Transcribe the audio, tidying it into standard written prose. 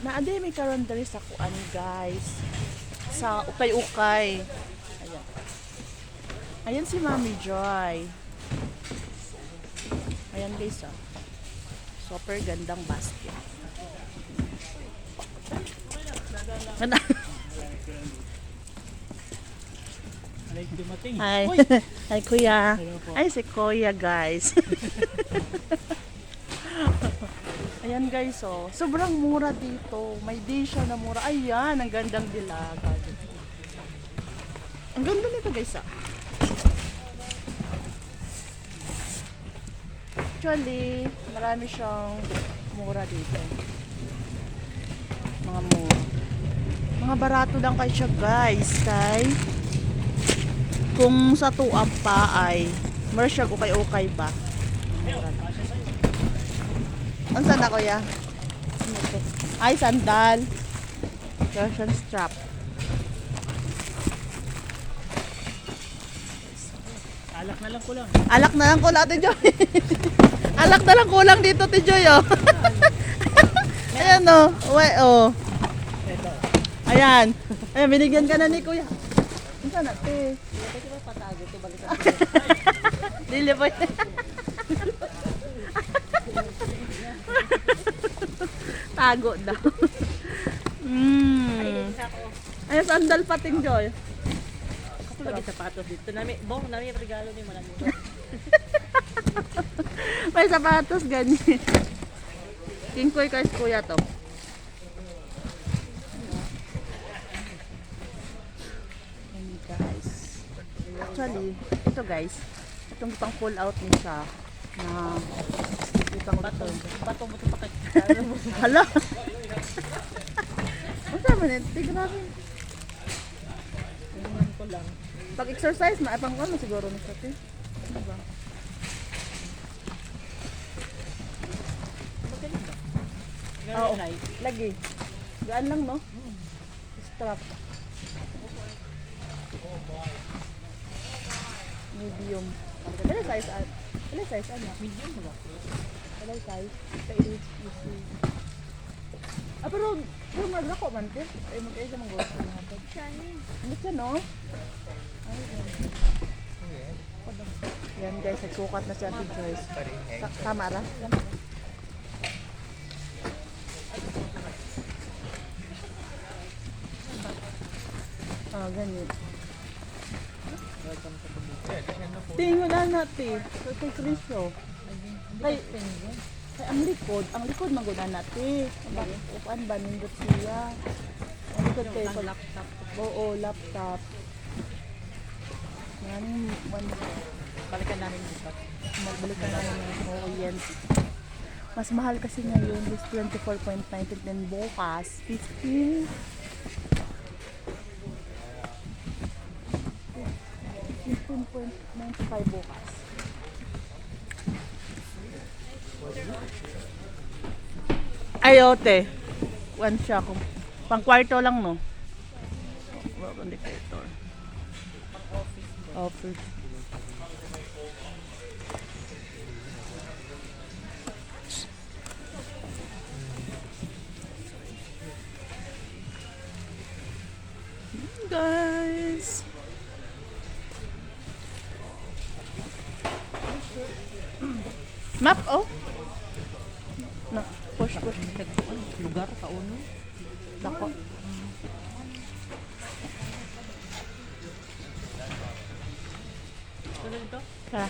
Naade may karon diri sa kuan guys. Sa ukay-ukay. Ayan. Ayan si Mami Joy. Ayan guys ah. Super gandang basket. Ano? Hi. Hi kuya. Ay si kuya guys. Ayan guys oh. Sobrang mura dito. May day siya na mura. Ayan, ang gandang dilaga. Ang ganda nito guys ah. Actually, marami siyang mura dito. Mga mura. Mga barato lang kayo siya guys. Kay kung sa tuap pa ay meron ukay-ukay ba? Ang saan na kuya? Ay, sandal. Version strap. Alak na lang kulang. Alak na lang kulang, Ate Joy. Alak na lang kulang dito, Ate Joy, oh. Ayan, oh. Uwe, oh. Ito. Ayan. Ayan, binigyan ka na ni kuya. Ang saan na, te? Pwede ba patago ito? Balikan Dili po. Tago daw. Ayan, sandal pating Joy. Ako lagi sapatos dito. Bong, nami regalo ni malami. May sapatos ganyan. King Koy guys, kuya to. And guys. Actually, ito guys. Itong pang pull out niya siya na itong bato. Bato mo ito pakit. Hala. Ano naman ito? Grabe. Tingnan ko lang. Pag exercise, maapang ka mo siguro na siya. Ano ba? Magaling ba? Oo. Ganun Lagi. Gaan lang, no? Strap. Medium. Kailan size? Kailan size? Ano? medium ba? Kailan size? Kailan easy. Ah, pero magdako man, te. Ay, mag-ay sa mga gusto natin. Ano siya, no? Ay, yan guys, nagsukat na si Ate Joyce. Tama ra? Ah, ganyan. Tingnan na natin. Kay Cristo. Kay ang likod magunan natin. Bakit upan ba nindot siya? Ang likod kay Laptop. Oo, laptop. Yan one. Balikan namin dito. Magbalik ka namin ng OEM. Mas mahal kasi ngayon is 24.19 then bukas 15. 15.95 bukas. Ayote. One siya kung pang kwarto lang no. Indicator. Office. Guys. Map oh. No, push. Lugar ka uno. Dako. Ano dito? Tara.